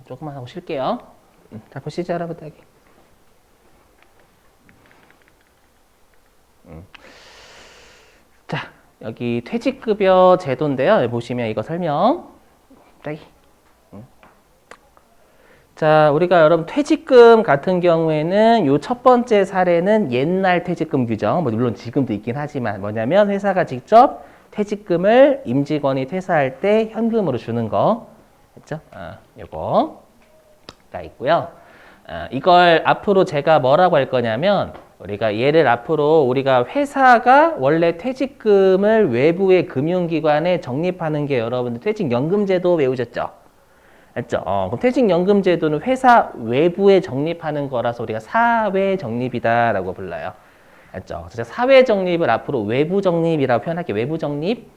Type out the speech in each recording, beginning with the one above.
조금만 하고 쉴게요. 자, 보시죠, 여러분들. 자, 여기 퇴직급여 제도인데요. 여기 보시면 이거 설명. 여기. 자, 우리가 여러분 퇴직금 같은 경우에는 요 첫 번째 사례는 옛날 퇴직금 규정, 뭐 물론 지금도 있긴 하지만 뭐냐면 회사가 직접 퇴직금을 임직원이 퇴사할 때 현금으로 주는 거, 했죠? 요거가 있고요. 이걸 앞으로 제가 뭐라고 할 거냐면 우리가 얘를 앞으로 우리가 회사가 원래 퇴직금을 외부의 금융기관에 적립하는 게 여러분들 퇴직연금제도 외우셨죠? 맞죠? 그럼 퇴직연금제도는 회사 외부에 적립하는 거라서 우리가 사회적립이다라고 불러요. 맞죠? 그래서 사회적립을 앞으로 외부적립이라고 표현할게요. 외부적립.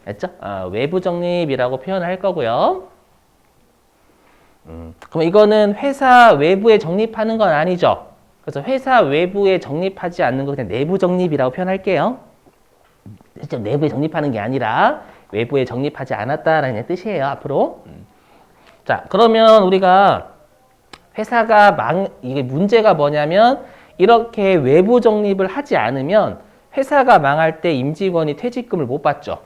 맞죠? 외부적립이라고 표현을 할 거고요. 그럼 이거는 회사 외부에 적립하는 건 아니죠? 그래서 회사 외부에 적립하지 않는 거 그냥 내부 적립이라고 표현할게요. 직접 내부에 적립하는 게 아니라 외부에 적립하지 않았다라는 뜻이에요. 앞으로. 자, 그러면 우리가 회사가 이게 문제가 뭐냐면 이렇게 외부 적립을 하지 않으면 회사가 망할 때 임직원이 퇴직금을 못 받죠.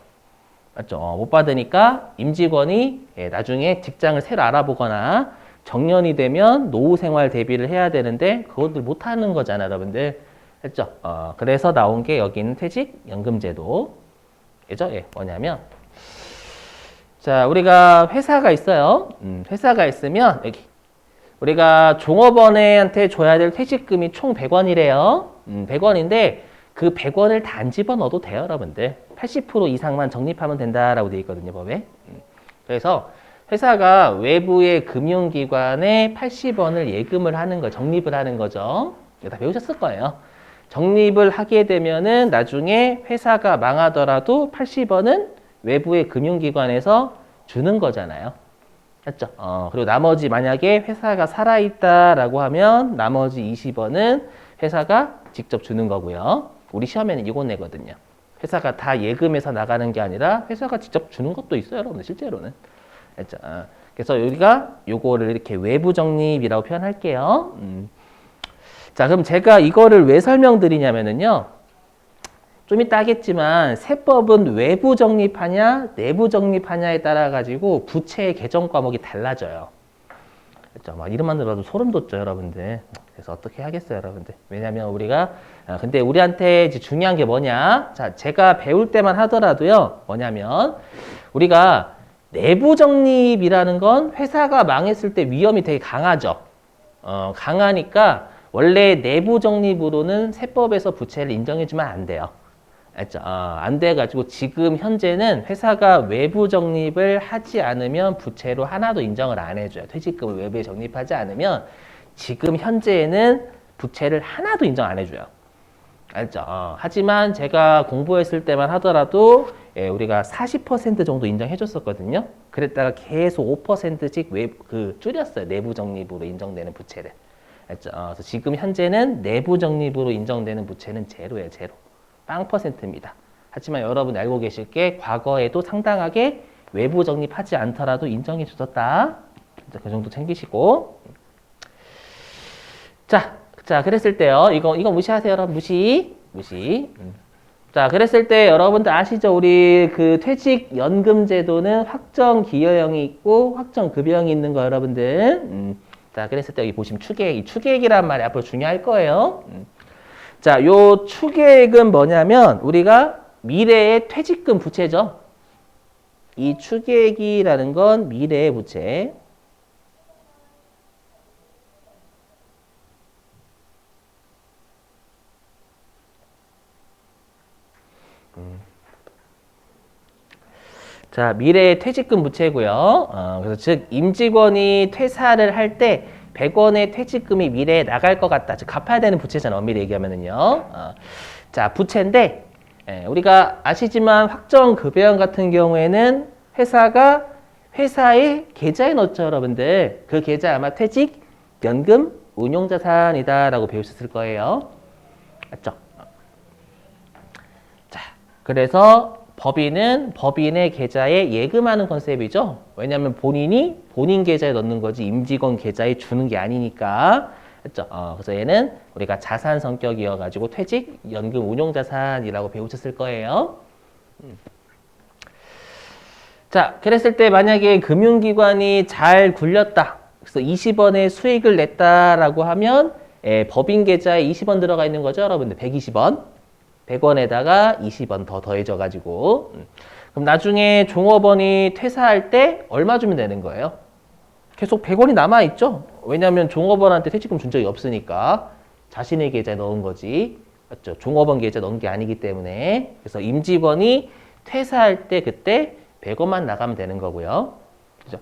맞죠? 못 받으니까 임직원이 나중에 직장을 새로 알아보거나 정년이 되면 노후 생활 대비를 해야 되는데 그것들 못 하는 거잖아, 여러분들. 했죠? 그래서 나온 게 여기 있는 퇴직연금제도. 그죠? 뭐냐면 자, 우리가 회사가 있어요. 회사가 있으면 여기 우리가 종업원한테 줘야 될 퇴직금이 총 100원이래요. 100원인데 그 100원을 다 안 집어넣어도 돼요, 여러분들. 80% 이상만 적립하면 된다라고 되어 있거든요, 법에. 그래서 회사가 외부의 금융기관에 80원을 예금을 하는 거, 적립을 하는 거죠. 이거 다 배우셨을 거예요. 적립을 하게 되면은 나중에 회사가 망하더라도 80원은 외부의 금융기관에서 주는 거잖아요. 맞죠? 그리고 나머지 만약에 회사가 살아있다라고 하면 나머지 20원은 회사가 직접 주는 거고요. 우리 시험에는 이거 내거든요. 회사가 다 예금해서 나가는 게 아니라 회사가 직접 주는 것도 있어요, 여러분 실제로는. 맞죠? 그래서 우리가 요거를 이렇게 외부 적립이라고 표현할게요. 자, 그럼 제가 이거를 왜 설명드리냐면은요. 좀 이따 하겠지만 세법은 외부 적립하냐 내부 적립하냐에 따라 가지고 부채의 개정 과목이 달라져요. 그렇죠? 막 이름만 들어도 소름 돋죠, 여러분들. 그래서 어떻게 하겠어요, 여러분들. 왜냐하면 우리가 근데 우리한테 이제 중요한 게 뭐냐? 자, 제가 배울 때만 하더라도요. 뭐냐면 우리가 내부 적립이라는 건 회사가 망했을 때 위험이 되게 강하죠. 강하니까 원래 내부 적립으로는 세법에서 부채를 인정해주면 안 돼요. 안 돼가지고 지금 현재는 회사가 외부 적립을 하지 않으면 부채로 하나도 인정을 안 해줘요. 퇴직금을 외부에 적립하지 않으면 지금 현재에는 부채를 하나도 인정 안 해줘요. 알죠? 하지만 제가 공부했을 때만 하더라도 우리가 40% 정도 인정해줬었거든요. 그랬다가 계속 5%씩 줄였어요. 내부 적립으로 인정되는 부채를. 알죠? 그래서 지금 현재는 내부 적립으로 인정되는 부채는 제로예요, 제로. 0%입니다. 하지만 여러분 알고 계실 게 과거에도 상당하게 외부 적립하지 않더라도 인정해 주셨다. 그 정도 챙기시고. 자, 그랬을 때요. 이거 무시하세요, 여러분. 무시. 자, 그랬을 때 여러분들 아시죠? 우리 그 퇴직연금제도는 확정기여형이 있고 확정급여형이 있는 거 여러분들. 자, 그랬을 때 여기 보시면 추계액. 이 추계액이란 말이 앞으로 중요할 거예요. 자, 요 추계액은 뭐냐면 우리가 미래의 퇴직금 부채죠. 이 추계액이라는 건 미래의 부채. 자, 미래의 퇴직금 부채고요. 그래서 즉 임직원이 퇴사를 할 때 100원의 퇴직금이 미래에 나갈 것 같다. 즉 갚아야 되는 부채잖아요. 엄밀히 얘기하면은요. 자, 부채인데 우리가 아시지만 확정급여형 같은 경우에는 회사가 회사의 계좌에 넣었죠, 여러분들. 그 계좌 아마 퇴직연금 운용자산이다라고 배우셨을 거예요. 맞죠? 자, 그래서 법인은 법인의 계좌에 예금하는 컨셉이죠. 왜냐하면 본인이 본인 계좌에 넣는 거지 임직원 계좌에 주는 게 아니니까. 그렇죠? 그래서 얘는 우리가 자산 성격이어가지고 퇴직 연금 운용 자산이라고 배우셨을 거예요. 자, 그랬을 때 만약에 금융기관이 잘 굴렸다. 그래서 20원의 수익을 냈다라고 하면 법인 계좌에 20원 들어가 있는 거죠, 여러분들. 120원. 100원에다가 20원 더 더해져가지고. 그럼 나중에 종업원이 퇴사할 때 얼마 주면 되는 거예요? 계속 100원이 남아있죠? 왜냐하면 종업원한테 퇴직금 준 적이 없으니까 자신의 계좌에 넣은 거지. 맞죠? 종업원 계좌에 넣은 게 아니기 때문에. 그래서 임직원이 퇴사할 때 그때 100원만 나가면 되는 거고요. 그죠?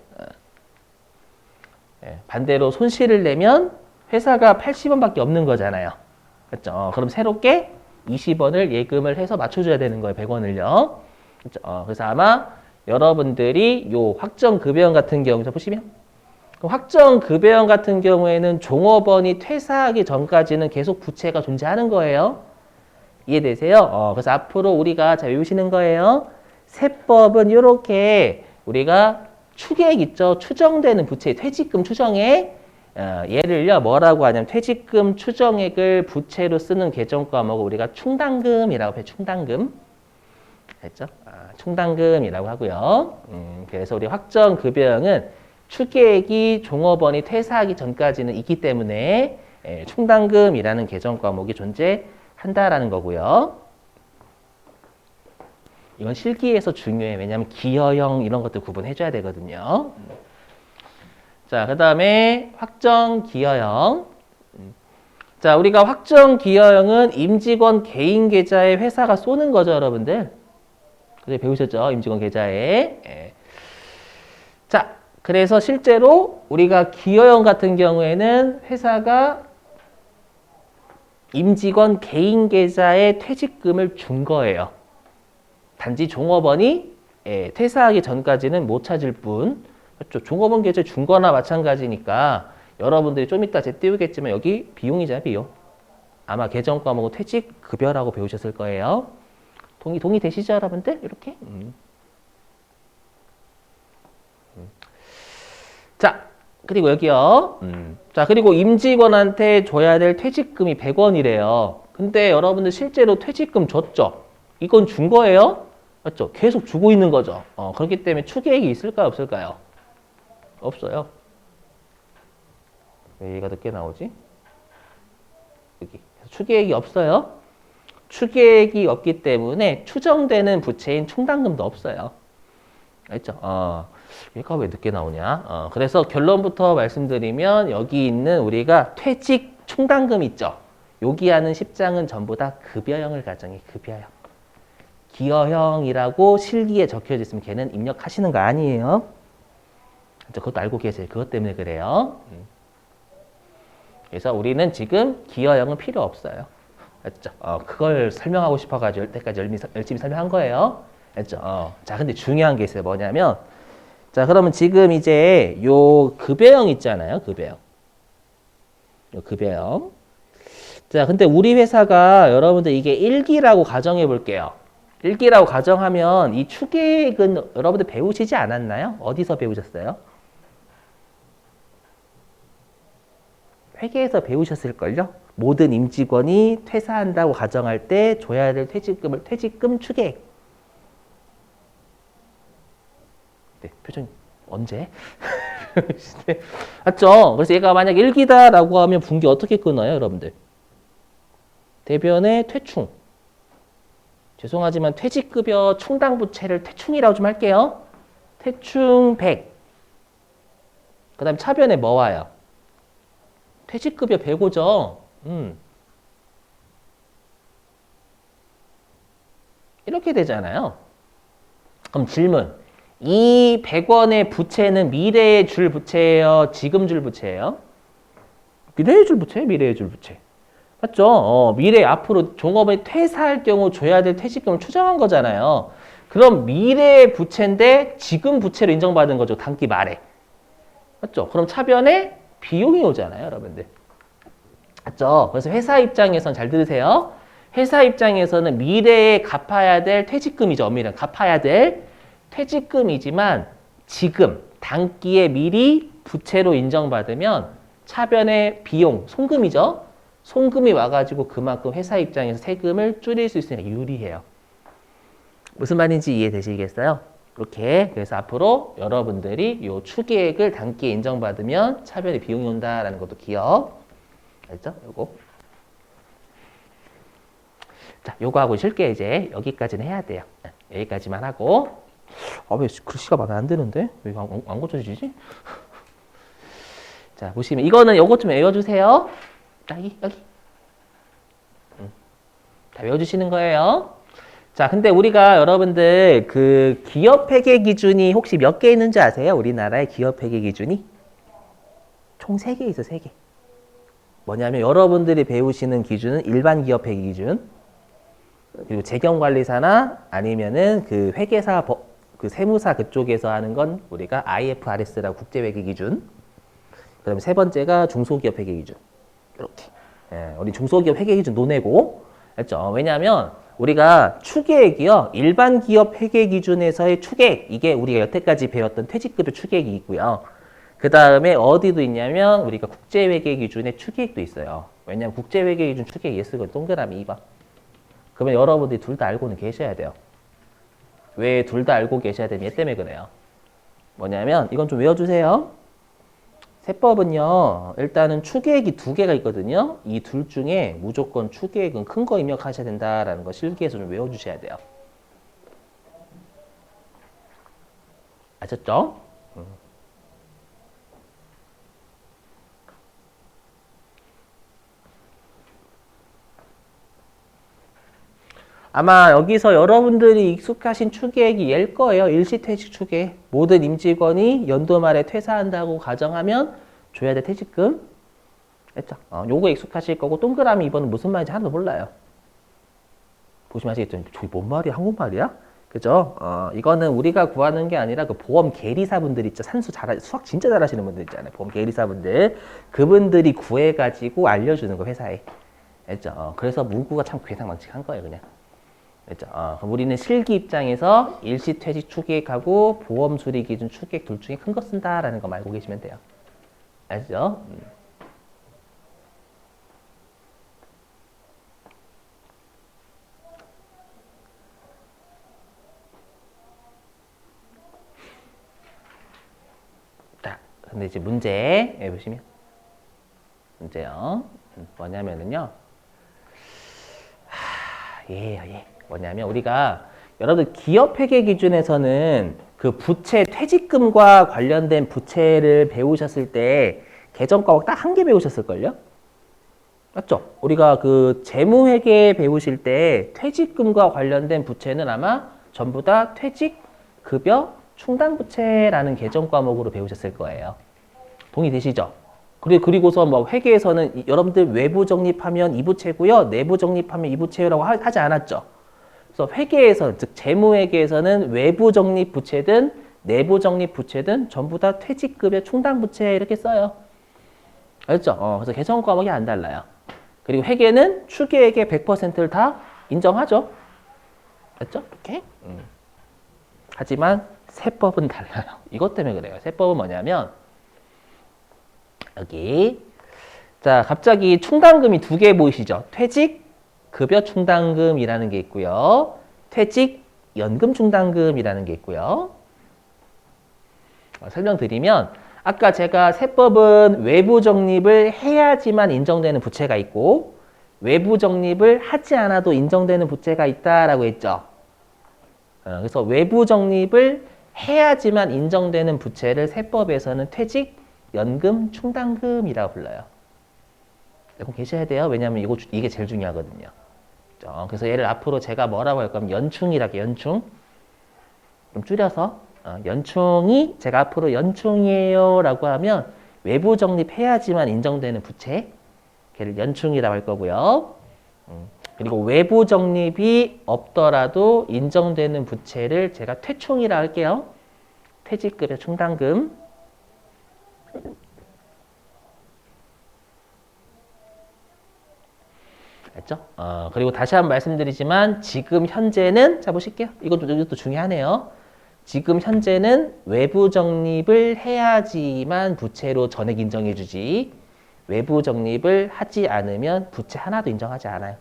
반대로 손실을 내면 회사가 80원밖에 없는 거잖아요. 그렇죠? 그럼 새롭게 20원을 예금을 해서 맞춰줘야 되는 거예요. 100원을요. 그렇죠? 그래서 아마 여러분들이 요 확정급여형 같은 경우에서 보시면 확정급여형 같은 경우에는 종업원이 퇴사하기 전까지는 계속 부채가 존재하는 거예요. 이해되세요? 그래서 앞으로 우리가 잘 외우시는 거예요. 세법은 이렇게 우리가 추계액 있죠? 추정되는 부채, 퇴직금 추정액. 얘를요, 뭐라고 하냐면 퇴직금 추정액을 부채로 쓰는 계정 과목을 우리가 충당금이라고 해요. 충당금. 됐죠? 충당금이라고 하고요. 그래서 우리 확정급여형은 추계액이 종업원이 퇴사하기 전까지는 있기 때문에 충당금이라는 계정 과목이 존재한다라는 거고요. 이건 실기에서 중요해. 왜냐하면 기여형 이런 것들 구분해줘야 되거든요. 자, 그 다음에 확정기여형. 자, 우리가 확정기여형은 임직원 개인 계좌에 회사가 쏘는 거죠, 여러분들. 그래 배우셨죠? 임직원 계좌에. 자, 그래서 실제로 우리가 기여형 같은 경우에는 회사가 임직원 개인 계좌에 퇴직금을 준 거예요. 단지 종업원이 퇴사하기 전까지는 못 찾을 뿐. 그렇죠? 종업원 계좌에 준 거나 마찬가지니까 여러분들이 좀 이따 제 띄우겠지만 여기 비용이잖아요, 비용. 아마 계정 과목은 퇴직급여라고 배우셨을 거예요. 동의되시죠, 여러분들? 이렇게? 자, 그리고 여기요. 자, 그리고 임직원한테 줘야 될 퇴직금이 100원이래요. 근데 여러분들 실제로 퇴직금 줬죠? 이건 준 거예요? 맞죠? 계속 주고 있는 거죠. 그렇기 때문에 추계액이 있을까요, 없을까요? 없어요. 왜 얘가 늦게 나오지? 여기. 추계액이 없어요. 추계액이 없기 때문에 추정되는 부채인 충당금도 없어요. 알죠? 얘가 왜 늦게 나오냐? 그래서 결론부터 말씀드리면 여기 있는 우리가 퇴직 충당금 있죠? 여기 하는 10장은 전부 다 급여형을 가정해. 급여형. 기여형이라고 실기에 적혀져 있으면 걔는 입력하시는 거 아니에요. 그것도 알고 계세요. 그것 때문에 그래요. 그래서 우리는 지금 기여형은 필요 없어요. 맞죠? 그걸 설명하고 싶어가지고 여태까지 열심히 설명한 거예요. 맞죠? 자, 근데 중요한 게 있어요. 뭐냐면, 자, 그러면 지금 이제 요 급여형 있잖아요. 급여형. 요 급여형. 자, 근데 우리 회사가 여러분들 이게 1기라고 가정해 볼게요. 1기라고 가정하면 이 추계액은 여러분들 배우시지 않았나요? 어디서 배우셨어요? 회계에서 배우셨을걸요? 모든 임직원이 퇴사한다고 가정할 때 줘야 될 퇴직금을 퇴직금 추계액. 네, 표정 언제? 맞죠? 그래서 얘가 만약 1기다라고 하면 분기 어떻게 끊어요, 여러분들? 대변의 퇴충. 죄송하지만 퇴직급여 충당부채를 퇴충이라고 좀 할게요. 퇴충 100. 그 다음에 차변에 뭐 와요? 퇴직급여 105죠. 이렇게 되잖아요. 그럼 질문. 이 100원의 부채는 미래에 줄 부채예요? 지금 줄 부채예요? 미래에 줄 부채예요? 미래에 줄 부채. 맞죠? 미래 앞으로 종업원이 퇴사할 경우 줘야 될 퇴직금을 추정한 거잖아요. 그럼 미래의 부채인데 지금 부채로 인정받은 거죠. 단기 말에. 맞죠? 그럼 차변에 비용이 오잖아요, 여러분들. 맞죠? 그래서 회사 입장에선 잘 들으세요. 회사 입장에서는 미래에 갚아야 될 퇴직금이죠. 엄밀히 갚아야 될 퇴직금이지만 지금 단기에 미리 부채로 인정받으면 차변의 비용, 송금이죠. 송금이 와가지고 그만큼 회사 입장에서 세금을 줄일 수 있으니까 유리해요. 무슨 말인지 이해되시겠어요? 이렇게 그래서 앞으로 여러분들이 이 추계액을 단기에 인정받으면 차변의 비용이 온다라는 것도 기억. 알죠? 요거. 자, 요거 하고 쉴게 이제 여기까지는 해야 돼요. 여기까지만 하고. 왜 글씨가 마음에 안 드는데? 왜 안 고쳐지지? 자, 보시면 이거는 요것 좀 외워주세요. 여기. 다 외워주시는 거예요. 자, 근데 우리가 여러분들 그 기업 회계 기준이 혹시 몇 개 있는지 아세요? 우리나라의 기업 회계 기준이? 총 3개 있어, 3개. 뭐냐면 여러분들이 배우시는 기준은 일반 기업 회계 기준, 그리고 재경관리사나 아니면은 그 회계사, 그 세무사 그쪽에서 하는 건 우리가 IFRS라고 국제회계 기준, 그 다음에 세 번째가 중소기업 회계 기준. 이렇게. 예, 우리 중소기업 회계 기준 노내고, 알죠? 왜냐하면 우리가 추계액이요, 일반 기업 회계 기준에서의 추계액, 이게 우리가 여태까지 배웠던 퇴직급여 추계액이 있고요. 그 다음에 어디도 있냐면 우리가 국제회계 기준의 추계액도 있어요. 왜냐하면 국제회계 기준 추계액 예스건 동그라미 2번. 그러면 여러분들이 둘 다 알고는 계셔야 돼요. 왜 둘 다 알고 계셔야 되면 얘 때문에 그래요. 뭐냐면 이건 좀 외워주세요. 세법은요, 일단은 추계액이 2개가 있거든요. 이 둘 중에 무조건 추계액은 큰 거 입력하셔야 된다라는 거 실기에서 좀 외워주셔야 돼요. 아셨죠? 아마 여기서 여러분들이 익숙하신 추계액이 얘일 거예요. 일시퇴직 추계액. 모든 임직원이 연도 말에 퇴사한다고 가정하면 줘야 될 퇴직금. 했죠? 요거 익숙하실 거고 동그라미 2번은 무슨 말인지 하나도 몰라요. 보시면 아시겠죠? 저기 뭔 말이야? 한국말이야? 그죠? 이거는 우리가 구하는 게 아니라 그 보험 계리사분들 있죠. 수학 진짜 잘하시는 분들 있잖아요. 보험 계리사분들. 그분들이 구해가지고 알려주는 거 회사에. 했죠? 그래서 문구가 참 괴상망측한 거예요, 그냥. 그렇죠? 그럼 우리는 실기 입장에서 일시퇴직 추계액하고 보험 수리 기준 추계액 둘 중에 큰 거 쓴다라는 거 알고 계시면 돼요. 알죠? 자, 근데 이제 문제 보시면 문제요. 뭐냐면은요. 뭐냐면 우리가 여러분들 기업 회계 기준에서는 그 부채 퇴직금과 관련된 부채를 배우셨을 때 개정 과목 딱 한 개 배우셨을걸요? 맞죠? 우리가 그 재무회계 배우실 때 퇴직금과 관련된 부채는 아마 전부 다 퇴직급여 충당부채라는 개정 과목으로 배우셨을 거예요. 동의되시죠? 그리고서 뭐 회계에서는 여러분들 외부 적립하면 이부채고요, 내부 적립하면 이부채라고 하지 않았죠? 그래서 회계에서, 즉 재무회계에서는 외부 적립 부채든 내부 적립 부채든 전부 다 퇴직급여 충당부채 이렇게 써요. 알죠? 그래서 개정 과목이 안 달라요. 그리고 회계는 추계액의 100%를 다 인정하죠. 알죠? 이렇게. 하지만 세법은 달라요. 이것 때문에 그래요. 세법은 뭐냐면 여기 자 갑자기 충당금이 2개 보이시죠? 퇴직급여 충당금이라는 게 있고요. 퇴직연금 충당금이라는 게 있고요. 설명드리면 아까 제가 세법은 외부 적립을 해야지만 인정되는 부채가 있고 외부 적립을 하지 않아도 인정되는 부채가 있다라고 했죠. 그래서 외부 적립을 해야지만 인정되는 부채를 세법에서는 퇴직연금 충당금이라고 불러요. 알고 계셔야 돼요. 왜냐하면 이게 제일 중요하거든요. 그래서 얘를 앞으로 제가 뭐라고 할 거면 연충이라고 연충. 좀 줄여서 연충이 제가 앞으로 연충이에요 라고 하면 외부 적립해야지만 인정되는 부채, 걔를 연충이라고 할 거고요. 그리고 외부 적립이 없더라도 인정되는 부채를 제가 퇴충이라고 할게요. 퇴직급여 충당금. 알겠죠? 그리고 다시 한번 말씀드리지만 지금 현재는 자 보실게요. 이것도 중요하네요. 지금 현재는 외부 적립을 해야지만 부채로 전액 인정해 주지 외부 적립을 하지 않으면 부채 하나도 인정하지 않아요.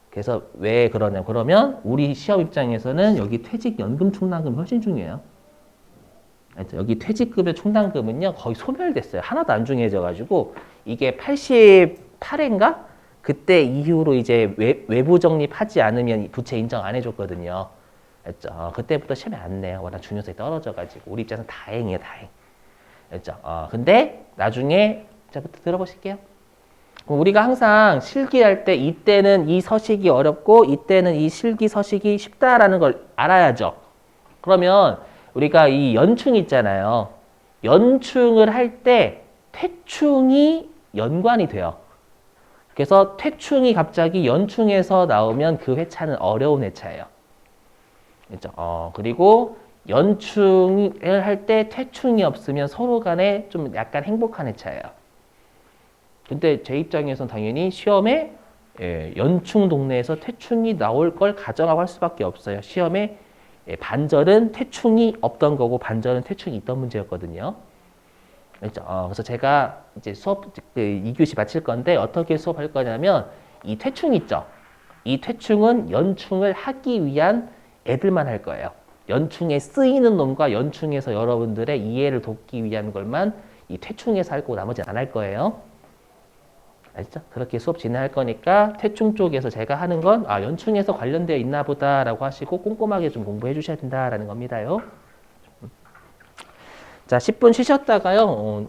그래서 왜 그러냐 그러면 우리 시험 입장에서는 여기 퇴직연금 충당금이 훨씬 중요해요. 여기 퇴직급여 충당금은요 거의 소멸됐어요. 하나도 안 중요해져가지고 이게 88회인가? 그때 이후로 이제 외부 적립하지 않으면 부채 인정 안 해줬거든요. 알죠? 그때부터 시험에 안 내요. 워낙 중요성이 떨어져가지고 우리 입장에서 다행이에요, 다행. 알죠? 근데 나중에 자부터 들어보실게요. 우리가 항상 실기할 때 이때는 이 서식이 어렵고 이때는 이 실기 서식이 쉽다라는 걸 알아야죠. 그러면 우리가 이 연충 있잖아요. 연충을 할 때 퇴충이 연관이 돼요. 그래서 퇴충이 갑자기 연충에서 나오면 그 회차는 어려운 회차예요. 그렇죠? 그리고 연충을 할 때 퇴충이 없으면 서로 간에 좀 약간 행복한 회차예요. 근데 제 입장에선 당연히 시험에 연충 동네에서 퇴충이 나올 걸 가정하고 할 수밖에 없어요. 시험에 반절은 퇴충이 없던 거고 반절은 퇴충이 있던 문제였거든요. 그렇죠? 그래서 제가 이제 수업 2교시 마칠 건데 어떻게 수업할 거냐면 이 퇴충 있죠? 이 퇴충은 연충을 하기 위한 애들만 할 거예요. 연충에 쓰이는 놈과 연충에서 여러분들의 이해를 돕기 위한 것만 이 퇴충에서 할 거고 나머지는 안 할 거예요. 알죠? 그렇게 수업 진행할 거니까 퇴충 쪽에서 제가 하는 건 연충에서 관련되어 있나 보다라고 하시고 꼼꼼하게 좀 공부해 주셔야 된다라는 겁니다요. 자, 10분 쉬셨다가요.